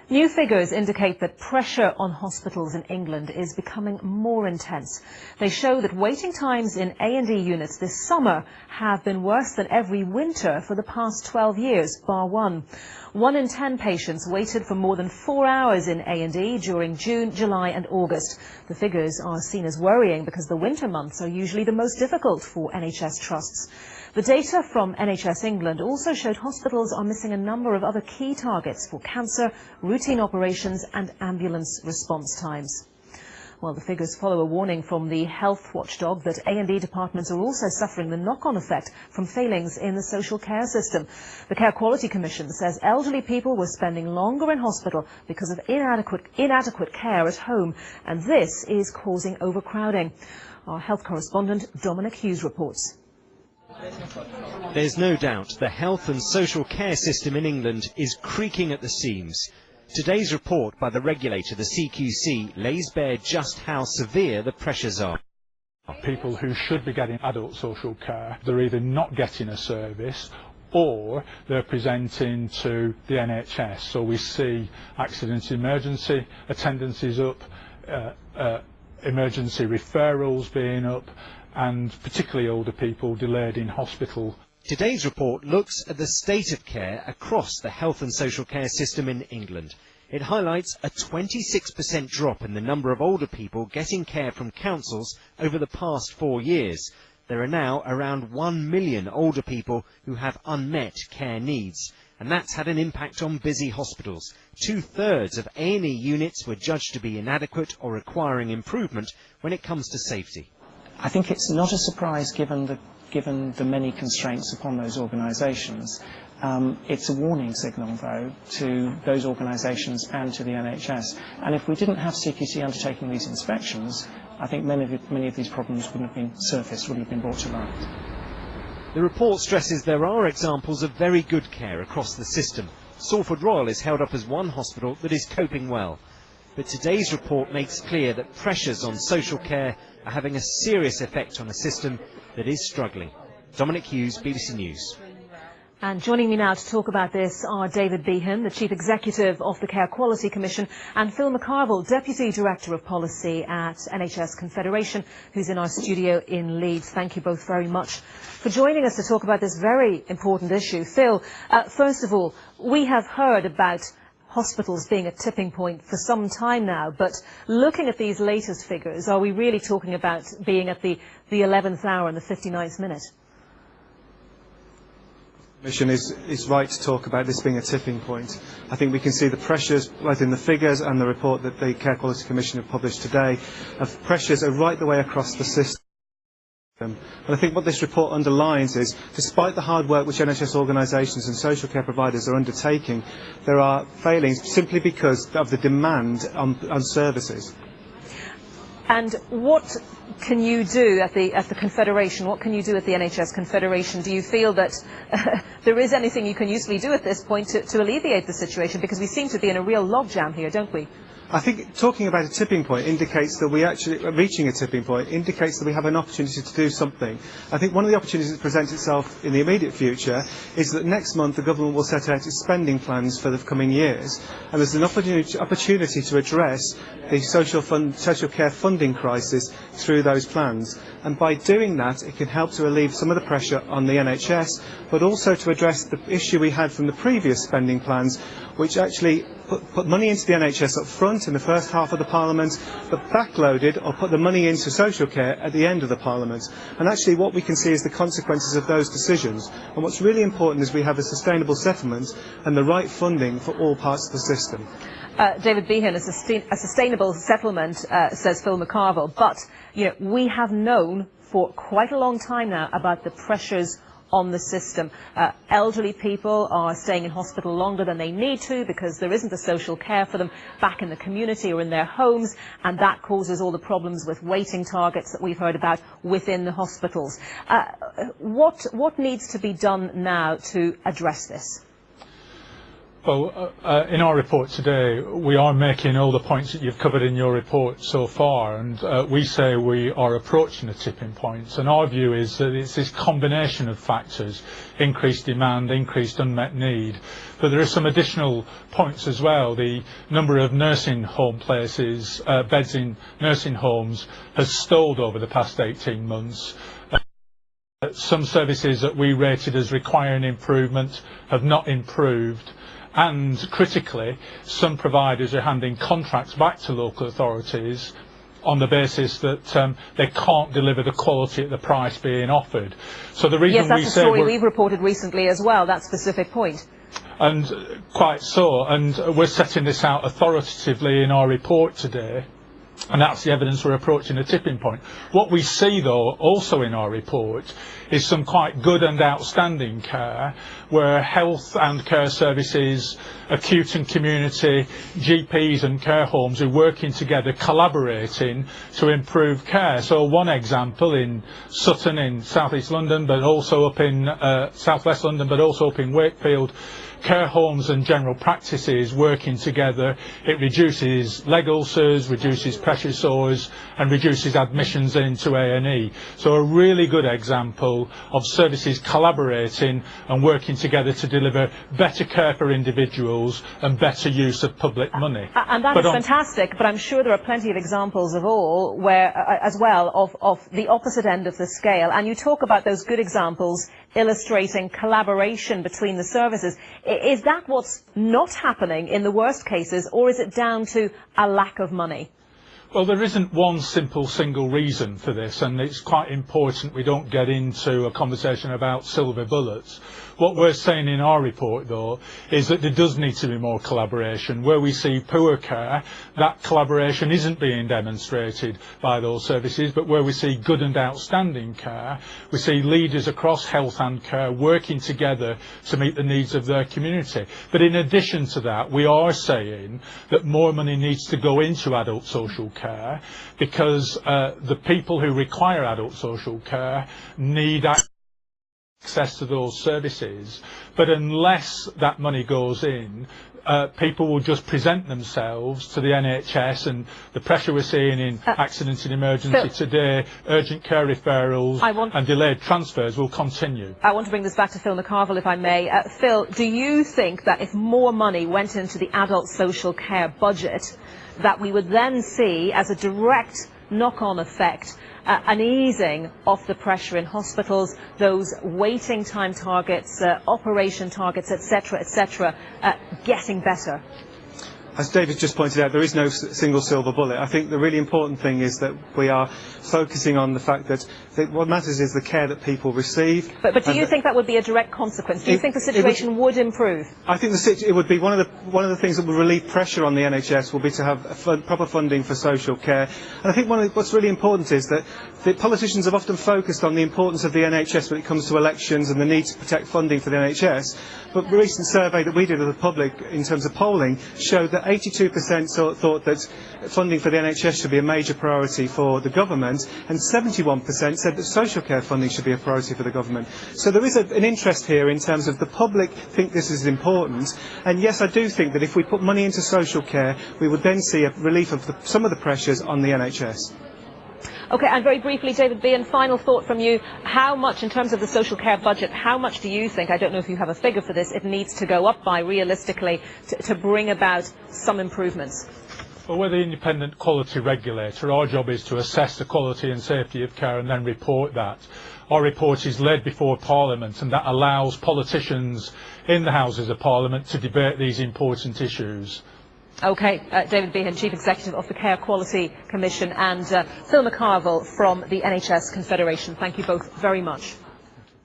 New figures indicate that pressure on hospitals in England is becoming more intense. They show that waiting times in A&E units this summer have been worse than every winter for the past 12 years, bar one. 1 in 10 patients waited for more than 4 hours in A&E during June, July and August. The figures are seen as worrying because the winter months are usually the most difficult for NHS trusts. The data from NHS England also showed hospitals are missing a number of other key targets for cancer, routine operations and ambulance response times. Well, the figures follow a warning from the health watchdog that A&E departments are also suffering the knock-on effect from failings in the social care system. The Care Quality Commission says elderly people were spending longer in hospital because of inadequate care at home, and this is causing overcrowding. Our health correspondent Dominic Hughes reports. There's no doubt the health and social care system in England is creaking at the seams. Today's report by the regulator, the CQC, lays bare just how severe the pressures are. People who should be getting adult social care, they're either not getting a service or they're presenting to the NHS. So we see accident emergency attendances up, emergency referrals being up, and particularly older people delayed in hospital. Today's report looks at the state of care across the health and social care system in England. It highlights a 26% drop in the number of older people getting care from councils over the past 4 years. There are now around 1 million older people who have unmet care needs, and that's had an impact on busy hospitals. 2/3 of A&E units were judged to be inadequate or requiring improvement when it comes to safety. I think it's not a surprise given the many constraints upon those organisations. It's a warning signal, though, to those organisations and to the NHS. And if we didn't have CQC undertaking these inspections, I think many of these problems wouldn't have been surfaced, wouldn't have been brought to light. The report stresses there are examples of very good care across the system. Salford Royal is held up as one hospital that is coping well. But today's report makes clear that pressures on social care are having a serious effect on a system that is struggling. Dominic Hughes, BBC News. And joining me now to talk about this are David Behan, the Chief Executive of the Care Quality Commission, and Phil McCarvill, Deputy Director of Policy at NHS Confederation, who's in our studio in Leeds. Thank you both very much for joining us to talk about this very important issue. Phil, first of all, we have heard about hospitals being a tipping point for some time now, but looking at these latest figures, are we really talking about being at the 11th hour and the 59th minute? The Commission is right to talk about this being a tipping point. I think we can see the pressures, both in the figures and the report that the Care Quality Commission have published today, of pressures are right the way across the system. And I think what this report underlines is, despite the hard work which NHS organisations and social care providers are undertaking, there are failings simply because of the demand on services. And what can you do at the Confederation? What can you do at the NHS Confederation? Do you feel that there is anything you can usefully do at this point to alleviate the situation? Because we seem to be in a real logjam here, don't we? I think talking about a tipping point indicates that we actually, reaching a tipping point, indicates that we have an opportunity to do something. I think one of the opportunities that presents itself in the immediate future is that next month the government will set out its spending plans for the coming years, and there's an opportunity to address the social care funding crisis through those plans. And by doing that, it can help to relieve some of the pressure on the NHS, but also to address the issue we had from the previous spending plans, which actually put money into the NHS up front in the first half of the Parliament, but backloaded or put the money into social care at the end of the Parliament. And actually what we can see is the consequences of those decisions. And what's really important is we have a sustainable settlement and the right funding for all parts of the system. David Behan, a sustainable settlement, says Phil McCarvill, but we have known for quite a long time now about the pressures on the system. Elderly people are staying in hospital longer than they need to because there isn't the social care for them back in the community or in their homes, and that causes all the problems with waiting targets that we've heard about within the hospitals. What needs to be done now to address this? Well, in our report today, we are making all the points that you've covered in your report so far, and we say we are approaching a tipping point. And our view is that it's this combination of factors: increased demand, increased unmet need. But there are some additional points as well. The number of nursing home places, beds in nursing homes, has stalled over the past 18 months. Some services that we rated as requiring improvement have not improved. And critically, some providers are handing contracts back to local authorities on the basis that they can't deliver the quality at the price being offered. So the reason yes, that's we a say story we've reported recently as well, that specific point. And quite so, and we're setting this out authoritatively in our report today. And that's the evidence we're approaching a tipping point. What we see, though, also in our report, is some quite good and outstanding care, where health and care services, acute and community, GPs and care homes are working together, collaborating to improve care. So one example in Sutton in South East London, but also up in South West London, but also up in Wakefield, care homes and general practices working together. It reduces leg ulcers, reduces pressure sores, and reduces admissions into A&E. So a really good example of services collaborating and working together to deliver better care for individuals and better use of public money. And that is fantastic, but I'm sure there are plenty of examples of all where, as well, of the opposite end of the scale. And you talk about those good examples illustrating collaboration between the services. Is that what's not happening in the worst cases, or is it down to a lack of money? Well, there isn't one simple single reason for this, and it's quite important we don't get into a conversation about silver bullets. What we're saying in our report, though, is that there does need to be more collaboration. Where we see poor care, that collaboration isn't being demonstrated by those services, but where we see good and outstanding care, we see leaders across health and care working together to meet the needs of their community. But in addition to that, we are saying that more money needs to go into adult social care, because the people who require adult social care need access to those services, but unless that money goes in, people will just present themselves to the NHS, and the pressure we're seeing in accident and emergency today, urgent care referrals and delayed transfers will continue. I want to bring this back to Phil McCarvill, if I may. Phil, do you think that if more money went into the adult social care budget, that we would then see, as a direct knock-on effect, an easing of the pressure in hospitals, those waiting time targets, operation targets, etc., getting better? As David just pointed out, there is no single silver bullet. I think the really important thing is that we are focusing on the fact that what matters is the care that people receive. But do you think that would be a direct consequence? Do you think the situation would improve? I think it would be one of the things that would relieve pressure on the NHS will be to have proper funding for social care. And I think what's really important is that the politicians have often focused on the importance of the NHS when it comes to elections and the need to protect funding for the NHS. But the recent survey that we did of the public in terms of polling showed that 82% thought that funding for the NHS should be a major priority for the government, and 71% said that social care funding should be a priority for the government. So there is an interest here in terms of the public think this is important, and yes, I do think that if we put money into social care, we would then see a relief of some of the pressures on the NHS. Okay, and very briefly, David Behan, final thought from you. How much, in terms of the social care budget, how much do you think, I don't know if you have a figure for this, it needs to go up by realistically to bring about some improvements? Well, we're the independent quality regulator. Our job is to assess the quality and safety of care and then report that. Our report is led before Parliament, and that allows politicians in the Houses of Parliament to debate these important issues. Okay, David Behan, Chief Executive of the Care Quality Commission, and Phil McCarvill from the NHS Confederation. Thank you both very much.